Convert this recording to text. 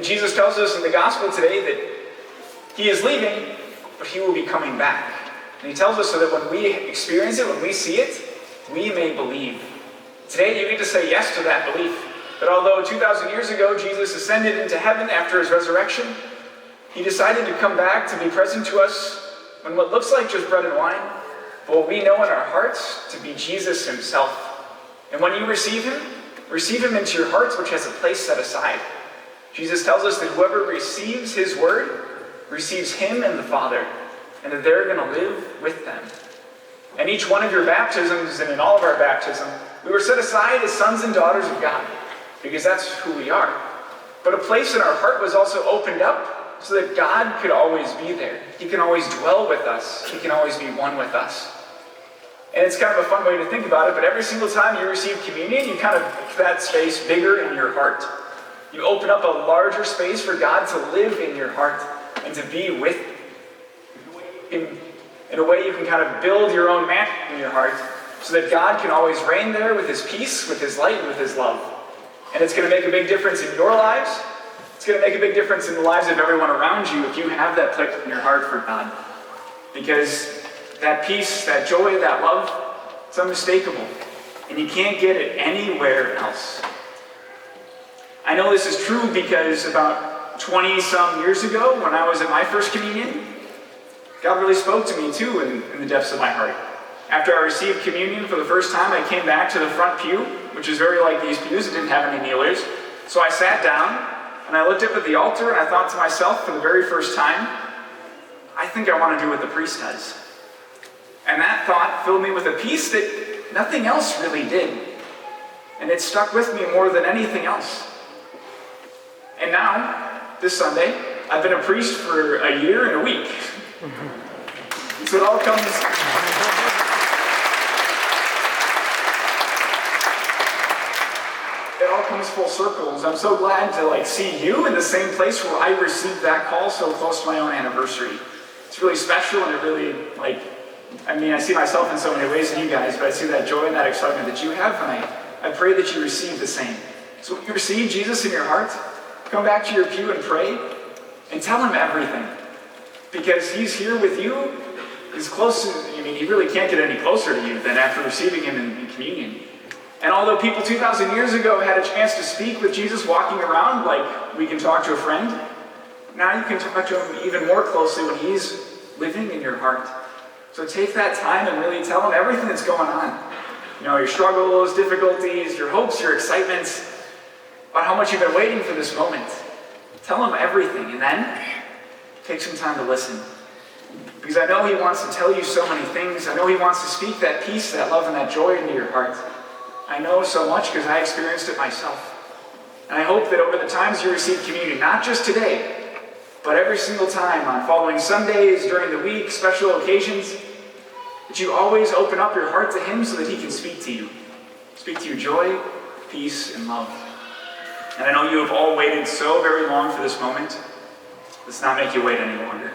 Jesus tells us in the gospel today that he is leaving, but he will be coming back. And he tells us so that when we experience it, when we see it, we may believe. Today you get to say yes to that belief. That although 2,000 years ago Jesus ascended into heaven after his resurrection, he decided to come back to be present to us when what looks like just bread and wine, but what we know in our hearts to be Jesus himself. And when you receive him into your hearts, which has a place set aside. Jesus tells us that whoever receives his word receives him and the Father, and that they're going to live with them. And each one of your baptisms, and in all of our baptism, we were set aside as sons and daughters of God, because that's who we are. But a place in our heart was also opened up so that God could always be there. He can always dwell with us. He can always be one with us. And it's kind of a fun way to think about it, but every single time you receive communion, you kind of make that space bigger in your heart. You open up a larger space for God to live in your heart and to be with you. In a way you can kind of build your own mansion in your heart so that God can always reign there with his peace, with his light, and with his love. And it's going to make a big difference in your lives. It's going to make a big difference in the lives of everyone around you if you have that place in your heart for God. Because that peace, that joy, that love, it's unmistakable. And you can't get it anywhere else. I know this is true because about 20-some years ago, when I was at my first communion, God really spoke to me too in the depths of my heart. After I received communion for the first time, I came back to the front pew, which is very like these pews. It didn't have any kneelers. So I sat down, and I looked up at the altar, and I thought to myself for the very first time, I think I want to do what the priest does. And that thought filled me with a peace that nothing else really did. And it stuck with me more than anything else. And now, this Sunday, I've been a priest for a year and a week. So it all comes... It all comes full circle. I'm so glad to see you in the same place where I received that call so close to my own anniversary. It's really special, and it really, I see myself in so many ways in you guys, but I see that joy and that excitement that you have, and I pray that you receive the same. So when you receive Jesus in your heart, come back to your pew and pray, and tell him everything. Because he's here with you as close as, he really can't get any closer to you than after receiving him in communion. And although people 2,000 years ago had a chance to speak with Jesus walking around like we can talk to a friend, now you can talk to him even more closely when he's living in your heart. So take that time and really tell him everything that's going on. Your struggles, difficulties, your hopes, your excitements, about how much you've been waiting for this moment. Tell him everything, and then take some time to listen. Because I know he wants to tell you so many things. I know he wants to speak that peace, that love, and that joy into your heart. I know so much because I experienced it myself. And I hope that over the times you receive communion, not just today, but every single time on following Sundays, during the week, special occasions, that you always open up your heart to him so that he can speak to you. Speak to you joy, peace, and love. And I know you have all waited so very long for this moment. Let's not make you wait any longer.